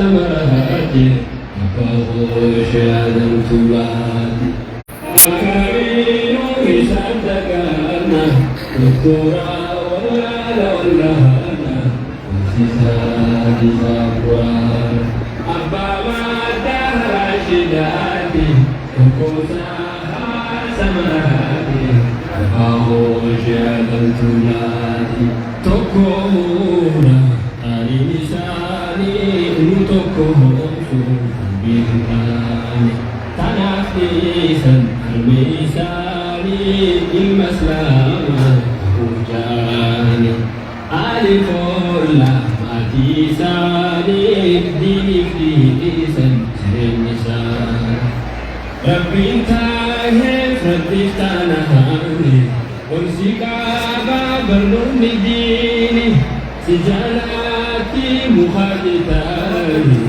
سمراتي أبوش آدم تباتي أكرمين ويسعدكنا دكتورا ولا ولانا وسيسادي سابوان أبا ما دهر شداتي وكوساها سمراتي أبوش آدم تباتي تكونا أني لساني نتكوسو بإمكاني تنافيسا الميساني المسلمة وجاني ألف الله ماتيساني ديني فيسا سنسان ربي انتهي ربي تنهاني ونسيكا بابرنون ديني سجالاتي مخالطاني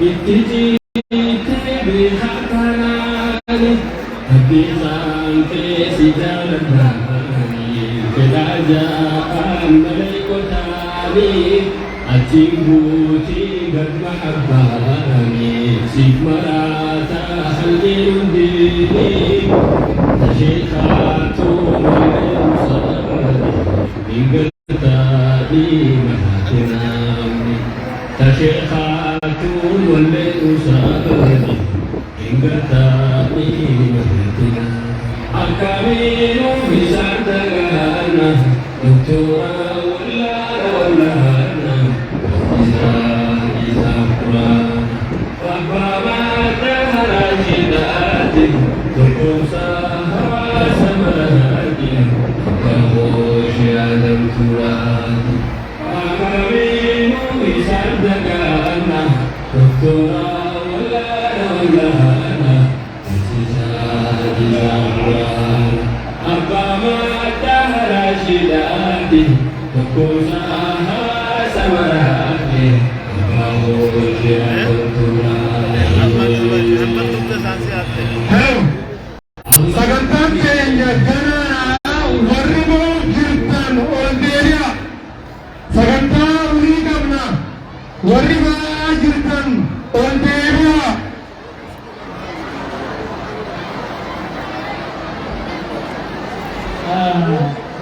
اتجي بخطراني أبي خانتي سجالتاني فلا جاء مليكتاني أتنبوتي قد محباني سيك مراتا حلقين ديني تشيخاتو مليكتاني إنقلتاني محاكنامي تشيخاتون والمئوساني إنقلتاني محاكنامي أكامين بسعدنا دكتورا ولانا إذا قرآن ربما دهر جداتي تقوسها سمراتي أبوش آدم تراتي أكامين بسعدنا دكتورا ولانا إذا قرآن ربما دهر جداتي تقوسها سمراتي أبوش آدم sagantaan keenya ganaa warri boo jirtan ol deebi'a sagantaa ulii qabna warri baa jirtan ol deebi'a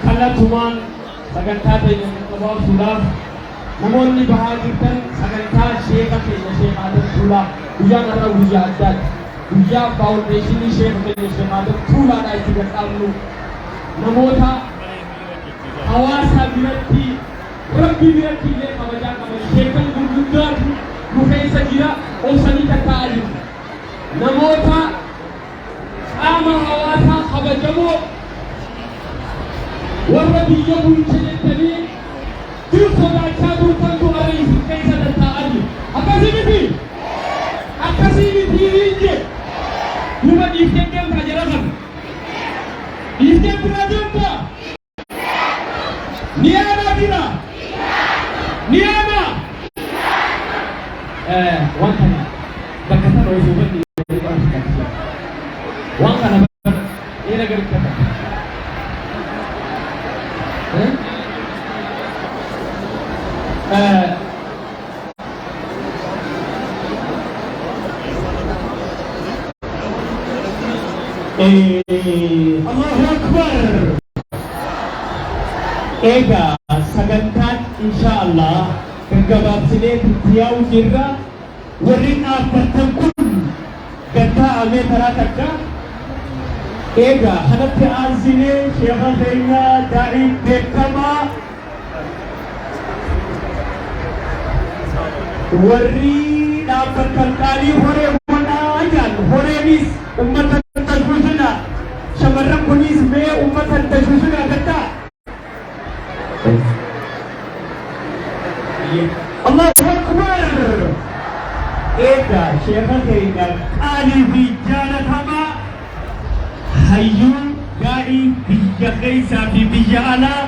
kallattumaan sagantaa keenya qabaasuudhaaf namoonni bahaa jirtan sagantaa sheeka keenya sheekaatiin tuulaa guyyaan irra guyyaa addaati guyyaa faawundeeshinii sheeka keenya sheekaatiin tuulaadhaa itti gadhaabnu namoota hawaasa biratti rabbii biratti illee kabajaa qaban sheekan gurguddaatu nu keessa jira obsanii tattaa'aa jiru namoota qaama hawaasaa kabajamoo warra biyya bulcha jettanii dur sodaachaa turtantu ariisu keessa tattaa'aa jiru akkasii miti hiinje duuba dhiiftee deemtaa jara kana dhiiftee biraa deemtaa ni aanaa bira ni aanaa waan kana bakka sana osoo banni waan kana eera garikkata Allahu Akbar egaa sagantaan inshaallah gaggabaabsinee yaa'u jirra warri dhaabbattan kun gatta'amee karaa takka egaa kanatti aansinee sheekha keenya daa'ii beekamaa warri dhaabbattan qaalii horee godhaa jaan horeenis ummata tashwiishina shamarran kunis mee ummata tashwiishina gatta Allahu Akbar egaa sheekha keenya qaalii fi jaalatamaa hayyuu gaa'ii biyya keessaa fi biyya alaa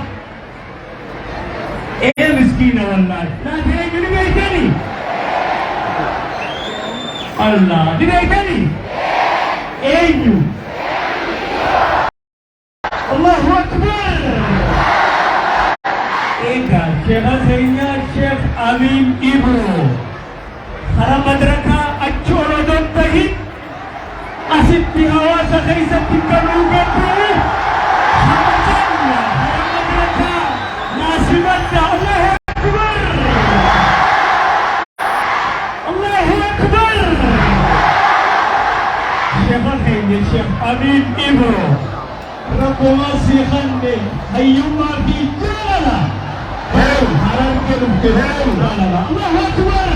miskiina wallaahi laata eenyu ni beektanii Allah ni beektanii eenyu Allahu Akbar egaa sheekha keenya Sheekh Amin Ibro خرا مدركا أجورو دونتهي أسيتي هواسا خيسا تكالو قبرو حمدنا خرا مدركا ناسبتنا الله أكبر الله أكبر شيخ الخير الشيخ أمين إبرو ربما سيخني أيما في جالة حرام كلهم كلهم الله أكبر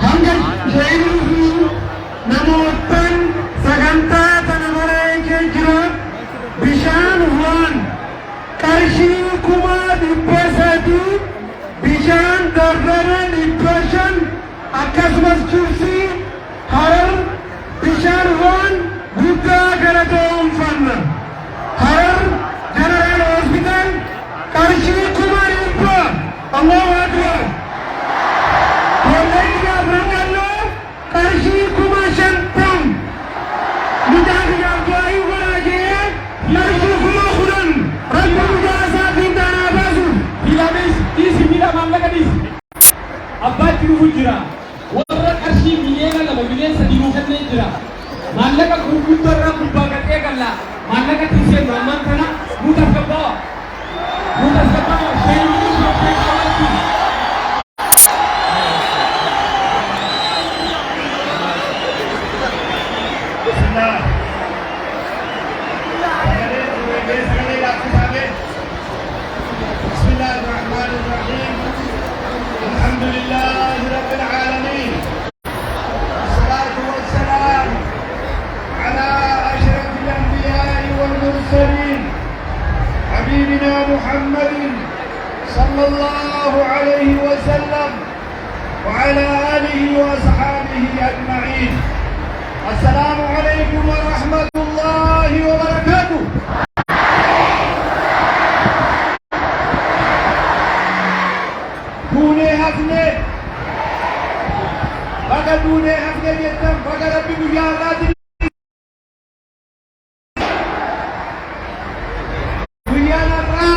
hanga shayru namotan saganta tanamare jira bishan wan karshi kuma dipasadi bishan dardara dipashan akasmas kursi harar bishan wan buddha garatom fanna harar general hospital karshi kuma dipa Allahu akbar karshi kuma shantam mujahid ya gai waraje karshi kuma khudan rabbu mujahid dana bazu Ilamis isi bila mamlaka dis abbati hujra warra karshi biyena la bilen sadiru kanne jira mamlaka kurguddarra kubagate kala mamlaka tise mamman kana mutafabba shayni shayni الحمد لله رب العالمين والصلاة والسلام على أشرف الأنبياء والمرسلين حبيبنا محمد صلى الله عليه وسلم وعلى آله وأصحابه أجمعين. السلام عليكم ورحمة الله وبركاته. دوني هفني بقى دوني هفني جدا بقى ربي مجاهدات ويا نرى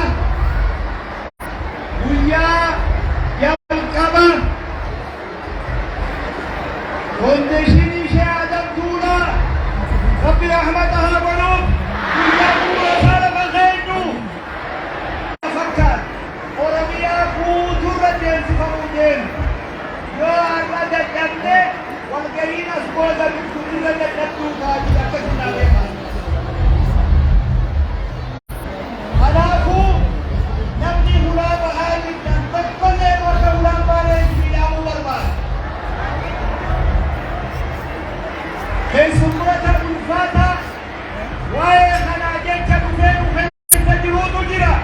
ويا يلقبا وندشيني شهادة دولا ربي رحمتها بنوب ويا دولا سالة خيرنو فكر ورميا كوتورة جنس فمودين يو أرد جنة والقرين أسبوزا بكتورة جنة كاجي أكتنا بها خلافو نبني هلا بحالي تنتقل وكولا بارين بلا مبربار كي سمرة الفاتة وآي خناجين كبفين وخير سجلوتو جرا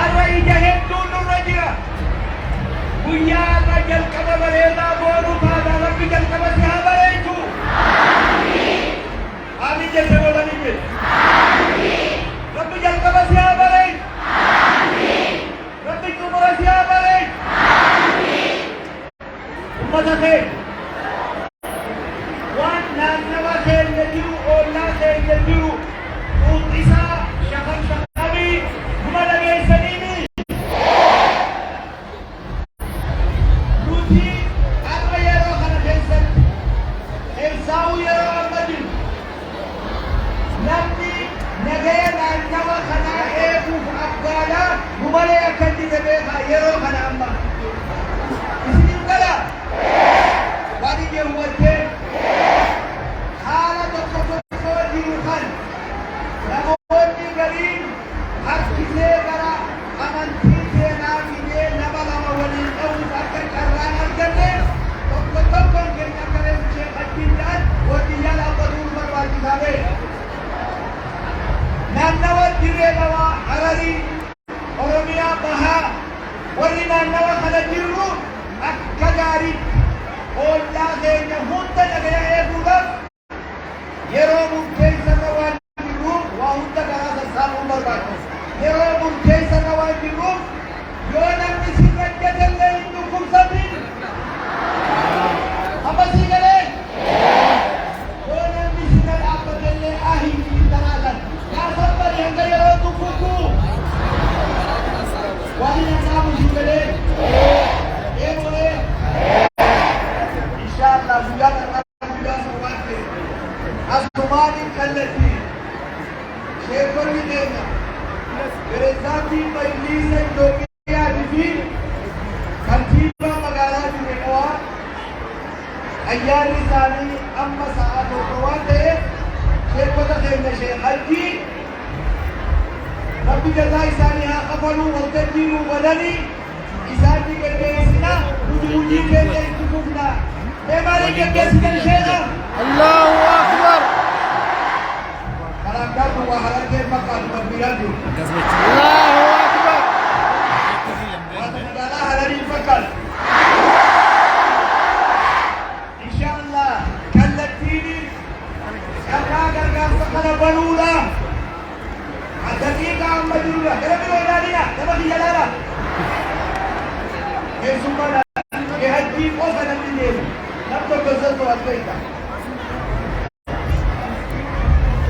الرأي جهدون الرجرة ويا رجل كما بريدا بورو فادا ربي جل كما سيها بريتو آمين جل ولا نجل ربي جل كما سيها بريت ربي كمرا سيها بريت أمتا خير وان نانوا خير يجيرو أولا خير يجيرو قوتيسا شخص شخصي كما لغي سنيني روتي أرى يرو خنا خيسن إرساو يرو أمدين نبني نغي نانوا خنا إيبو فأبقالا كما لغي أكدي تبقى يرو خنا أما إسنين كلا وادي جهوتين حالة تقصد جيوخان نموني قريب harkisee gara amantii seenaa fidee nama lama waliin ta'uuf akka carraan arganne tokko tokkoon keenya akka reefshee achiin ta'an wanti yala abbatuu barbaachisaa ta'e. Naannawa dirree lawaa Hararii Oromiyaa bahaa warri naannawa kana jirru akka gaariitti ollaa keenya hunda nagaya eeguudhaaf yeroo murteessarra waan jirruuf waa hunda garaa sassaabuun barbaachisa. yeroo murteessarra waan jirruuf yoo namni si raggatallee hin dhukkubsatin amma sii galee yoo namni si na dhaabbatellee ahiin hin taraasan yaasan bari hanga yeroo tukkuku أيام ثاني أما ساعات وقواته شيخ وتخيل شيخ الدي ربي جزاء ثانيها قفلوا والتدين بدني إساني كالبيسنا وجودي كالبيسنا بمالك البيسنا شيخا الله أكبر كلام وحركة مقال مبيراتي الله أكبر وتنقلها على الفكر إن شاء الله كالتيني كالقاقر فقد بنولا الدقيقة عم مجرولا كلام الولادنا تبقي جلالا يسمى يهدي قوسنا من الليل نبدأ بزلت والبيتا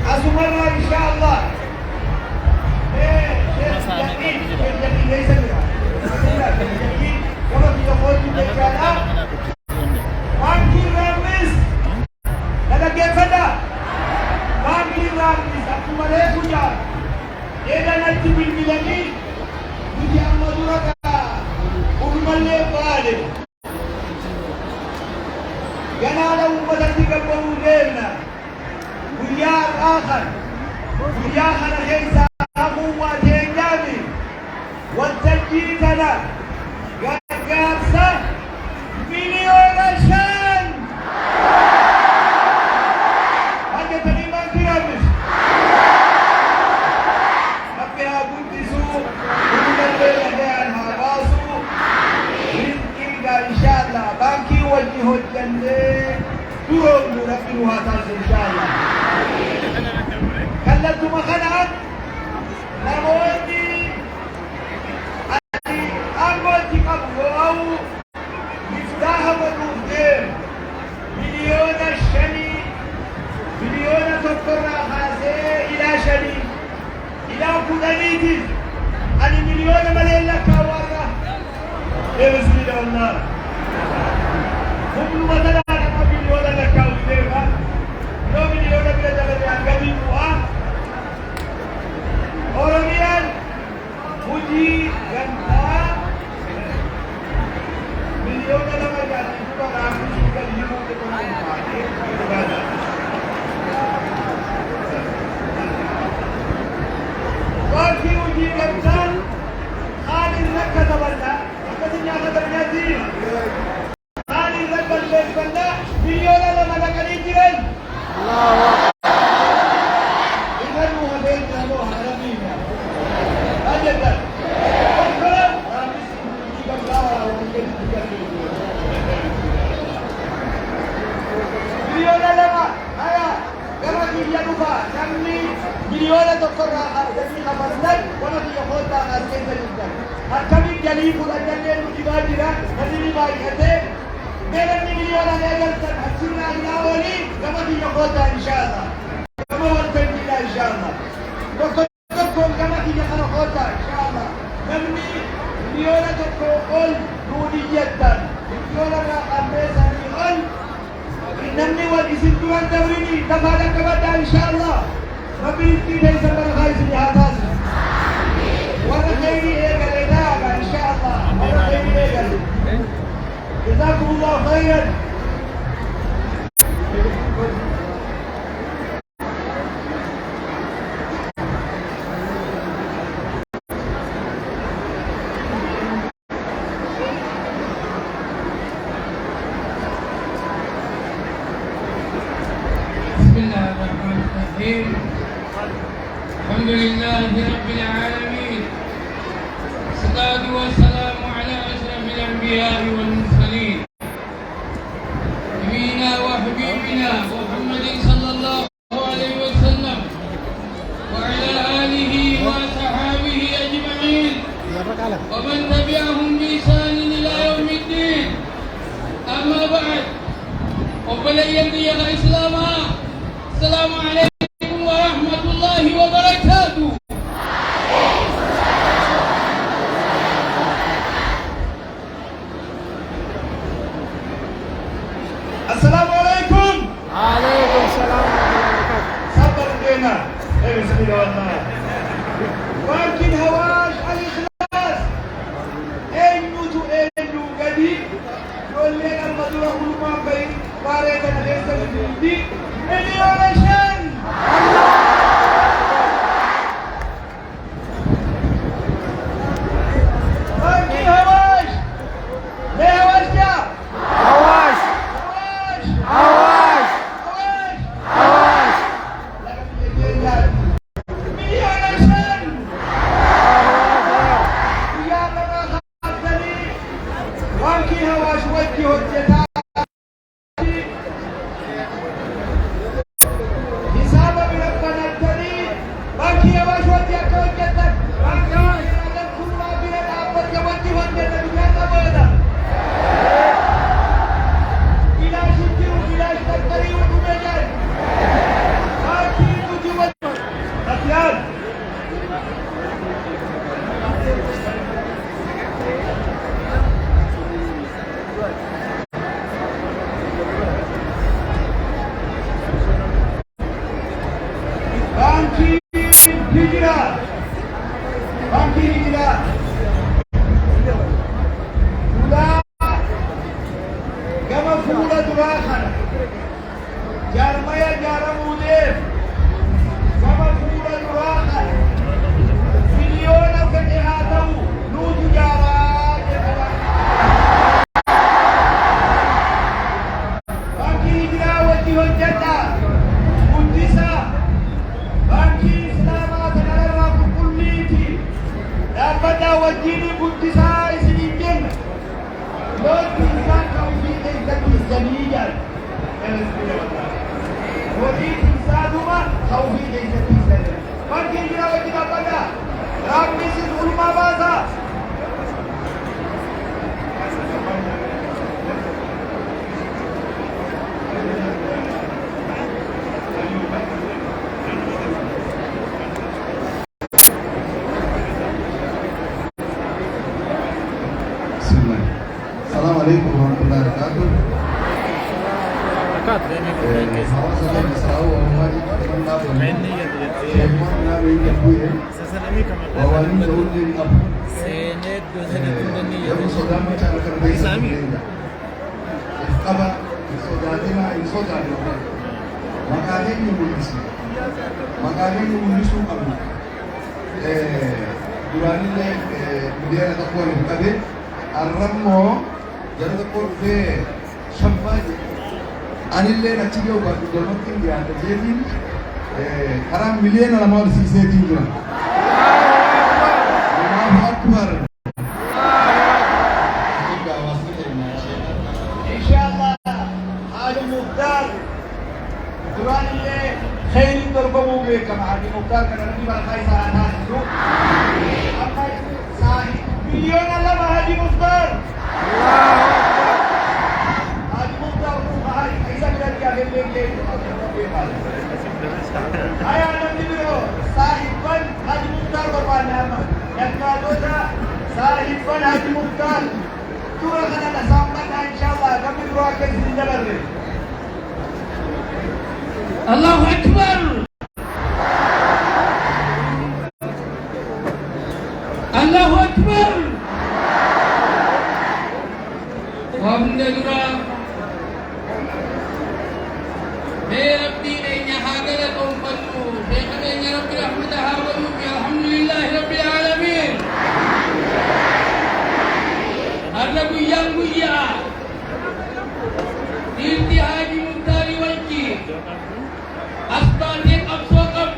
أسمرنا إن شاء الله شيخ يقين ليس منها يقين ورد يقول بالجالة مانكي رامز لدى فدا مانكي رامز أكما ليه كجار إذا نجي بالملمي نجي أمدورك أمالي بالي ينال أمتك قبضوا ليلنا ويا آخر ويا خنا خيسا أمو واتيجامي والتجيتنا يا كارسة مليون شان هذا تقريبا كرامش نبيها كنت سوء ونبيها لعنها باسو رزقي إن شاء الله بانكي وجه الجنة تقول ربي هذا إن شاء الله كلمتم خنعت نموتي أموتي قبل أو مفتاح مدوثين مليون الشني مليون تذكر خاسي إلى شني إلى كدنيتي أنا مليون مليون لك ورا إيه بسم الله والله هم مثلا أنا مليون لك ورا لو مليون بلا جلد قبل Orangnya puji ganta milion dalam ajar itu orang suka hidup di tempat itu ada. Bagi uji ganta, halin nak kata benda, apa sih yang kata berjadi? Halin nak benda, milion dalam ada kali jiran. الله مليون دكتور جميع خبرنا ولا يقول تاع كيف جدا أكمل جليب ولا جليل مجباجنا هذه ما يهته بين مليون أنا أقول تحسنا إلى أولي كما يقول تاع إن شاء الله كما هو التنبيه إن شاء الله دكتور كما يقول تاع إن شاء الله نمني مليون دكتور نودية مليون أمبيسا مليون نمني والإسم دوان دوريني تفعل كبدا إن شاء الله ربي يدينا يسمى الخيس اللي هاتاسي وانا خيري ايه قال ان شاء الله وانا خيري ايه قال جزاكم الله خيرا بسم الله الرحمن الرحيم الحمد لله رب العالمين الصلاة والسلام على أشرف الأنبياء والمرسلين نبينا وحبيبنا محمد صلى الله عليه وسلم وعلى آله وصحابه أجمعين ومن تبعهم بإحسان إلى يوم الدين أما بعد وبلغ الإسلام السلام عليكم ورحمة الله وبركاته. السلام عليكم. عليكم السلام ورحمة الله وبركاته. صبر بينا. بسم الله والله. ولكن هواش الإخلاص. أين نوتو قديم. يقول لنا المدرة كل ما بين. هواش وجه الجتاء حساب من ربنا الكريم باقي هواش وجه كوجتك باقي هذا كل ما بين الأبد وجه الجتاء بهذا بهذا بلا شك وبلا شك وبلا باقي وجه أخيار Bangki hijrah sudah gama fuula durakan jarmaya jaramude gama fuula durakan miliona fedihatahu nuju jara Bangki hijrah wajihul jannah Buddhisa Bangki Dapatlah wajini Buddhisa isinijin Lodi insan tauhid dari jami'an Lodi insan rumah tauhid dari jami'an Bagi kita wajib apa? Rabbi sis ulma bahasa Assalamualaikum warahmatullahi wabarakatuh. Jangan lupa sampai anilai nak cium baju dalam tinggi ada jadi haram milian dalam awal sisi tinggi. Allahu Akbar. Insyaallah Haji Mukhtar Quran ini khair berkamu bekam Haji Mukhtar kerana di bawah kaisahan itu apa sahih bilion Allah Haji Mukhtar. Haji Mukhtar Haji Aisyah dan Jahil Ayah nanti biro sahiban Haji Mukhtar berpanama yang kedua sahiban Haji Mukhtar turun kana sampai insyaallah kami biro akan jalan. Allahu Akbar. Allahu Akbar. Alhamdulillah. Rabbi nya hagalat umpanmu. Nya Rabbi rahmatah wa yubi. Alhamdulillah Rabbil alamin. Ada buyang buya. Dirti Haji Mukhtar Walki. Asbanik absaqab.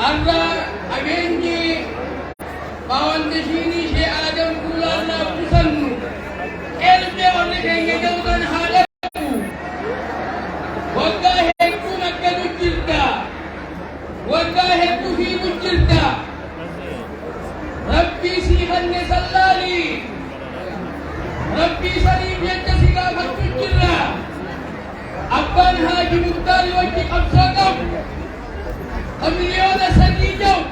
Ada agenji bawan di sini Syekh Adam Kulana Pusanmu. Elbe oleh kengejauhan halaku. Wagaheku nakadu jirda. Wagaheku hibu jirda. Rabbi sihannya sallali. Rabbi salibiyatnya sigafat jirda. Abban Haji Mukhtar Walki absaqab. Amiliona sanijau.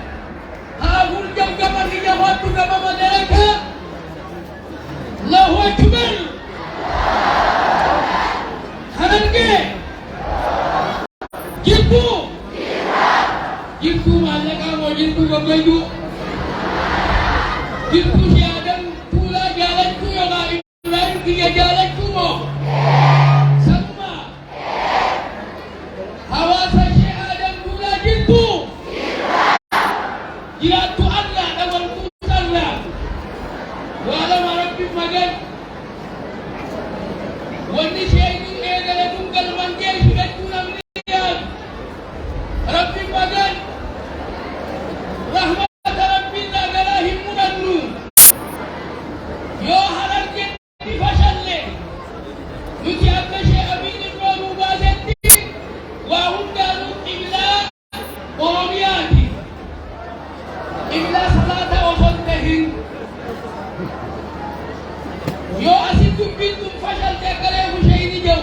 Hahul jauh gambar hijau tu gambar madaraka. Allahu Akbar. Harangke. Jitu mana kamu jitu berbaju. Jitu si Adam pula jalan tu yang lain dia jalan tu mo. Sama. Hawasa si Adam pula jitu. Jiratu Allah dan Allah. Walau Rabbi magan. Wani syaitu egala tunggal manjai sudah tulang liat. Rabbi magan. Rahmat Rabbi nagala himunanmu. Yo فشل تقليه شيء جو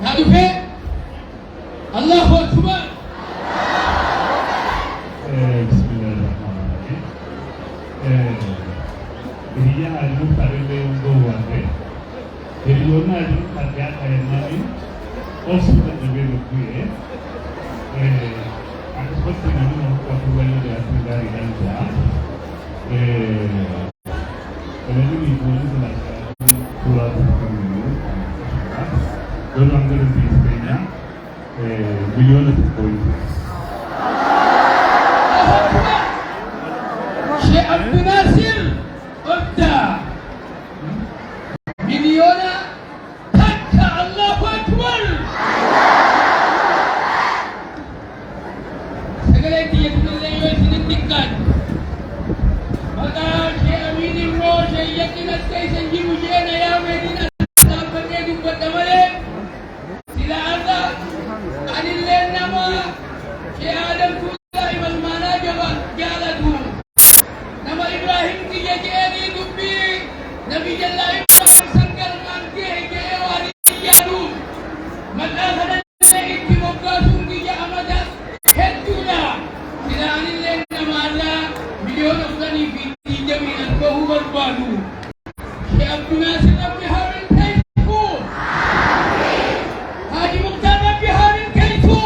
هذا فين الله أكبر بسم الله الرحمن الرحيم هي أجل كاريبي وندوانه هريونا أجل كاريا كارينامي أوسط الجبل وكويه أكبر تنامي نوكوالو جاتي داري Kalau ini boleh jelaskan surat pemilu, kalau anggaran di Spanya, milion itu poin. Syekh Abdul Nasir Abda miliona takka Allahu Akbar segala dia tunai sedikitkan maka Syekh Amin Roh Syekh Yakin Askai Sanji Mujana ya Medina sampainya dibuat namanya sila anda anillen nama Syekh Adam Tula Iman Mana Jawab Jaladu nama Ibrahim Tiga Jari Dubi Nabi Jalla Ibrahim Sangkal Mangke Jawari Jadu Malakana Naik Timokasung Tiga Amadat Hetuna sila anillen nama Allah milion Afghani Fiti Jaminan Bahubar Badu Syekh Abdul Nasir Abdi Harin Kaifu Haji Mukhtar Abdi Harin Kaifu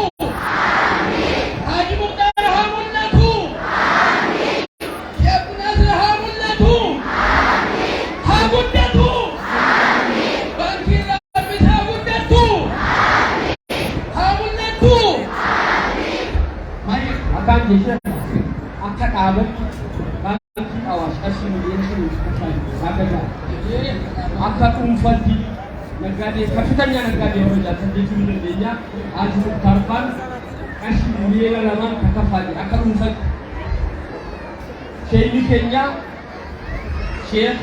Haji Mukhtar Hamun Natu Syekh Abdul Nasir Hamun Natu Hamun Natu Bangkir Rabis Hamun Natu Hamun Natu Mari akan jadi akan abad bagi awas kasih milian sini sahaja akan umfati negara kapitannya negara orang jatuh di dunia aji karpan kasih milian laman kakafadi akan umfati Syekh Kenya Syekh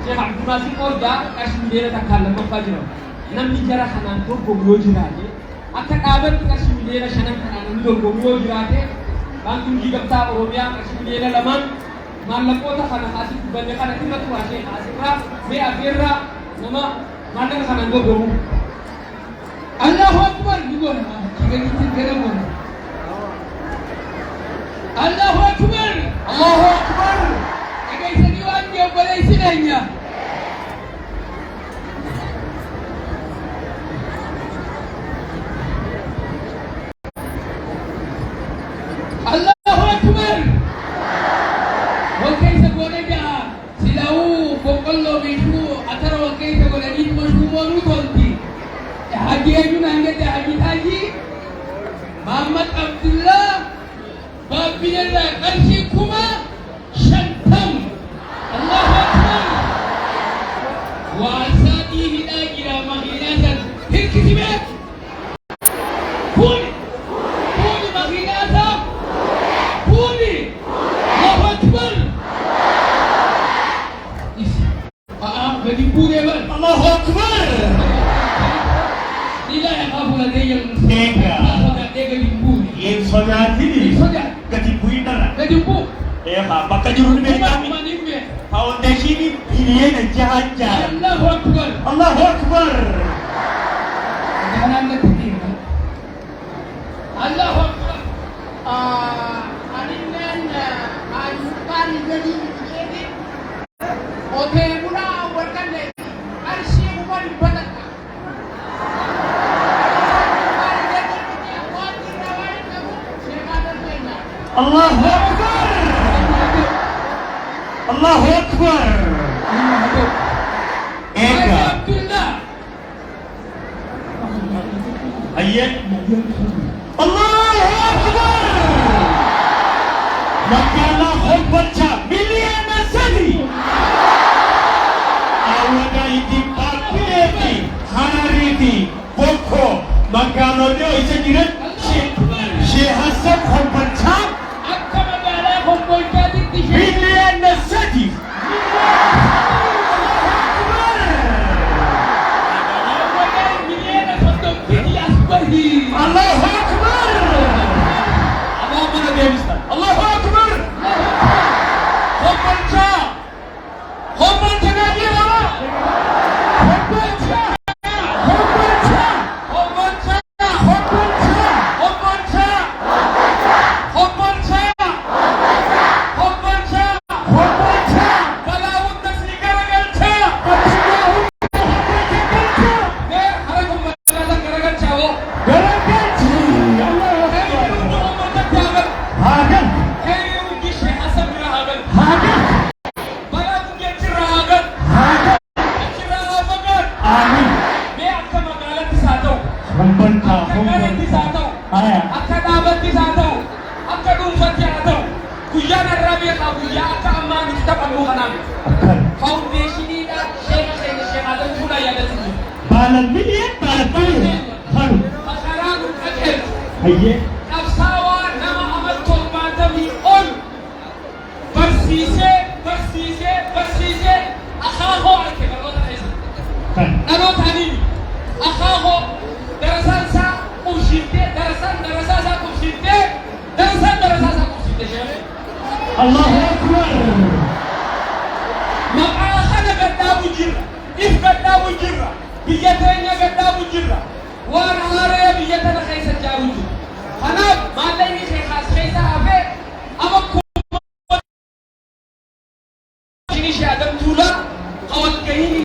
Abdul Nasir Orda kasih milian tak kalah mempajero nampi jara kanan tu gomlo jirade akan abad kasih milian kanan kanan tu gomlo jirade Bangkun juga tak Oromia kasih milian laman malam kota kana kasih kebanyakan itu tu asih asira be akhirnya nama mana kana gogo Allahu Akbar juga tiga kita geremon Allahu Akbar Allahu Akbar agak seniwan dia boleh istilahnya Allahu Akbar Wakay sa gona dia silau bokollo bishu atara wakay sa gona ni mashumo nutonti haji ayun angge haji Muhammad Abdullah babinalla karshe kuma shantam Allahu Akbar wa asadi hidagira mahinasan hirkitibe kuni mahinasa kuni Allahu Akbar bagi pure bal Allahu Akbar. Tidak yang kamu lagi yang Tega. Tega limbu. Yang soja ini. Soja. Ketipuin dah. Limbu. Maka jurun mereka foundation ini pilihan yang jahat. Allahu Akbar. Allahu Akbar. Jangan letih. Allahu Akbar. Aningan ayukan jadi ini. Oke, mula awalkan deh. Arsy bukan dibatalkan. Allahu Akbar. Allahu Akbar. Ega. Ayat. Allahu Akbar. Makalah baca milian asali. Awada iti paketi harariti boko makalah dia isa jirat Syekh Hasan baca milian asali. Allahu Akbar. Allahu Akbar. Allahu Akbar. تتبعوا خنام فاونديشني دا شيخ هذا جولا يا دتي بالا مليون بالا بالا خلو خراب اجل هي نفساوا نما عمل ترباتمي اون برسيسه اخاهو عليك الله تعالى أنا تاني أخاه درسان سا كوشيته درسان سا كوشيته الله أكبر ما أخذ قدام جرا إف قدام جرا بيجتنا قدام جرا وأنا هاري بيجتنا خيس جاوجو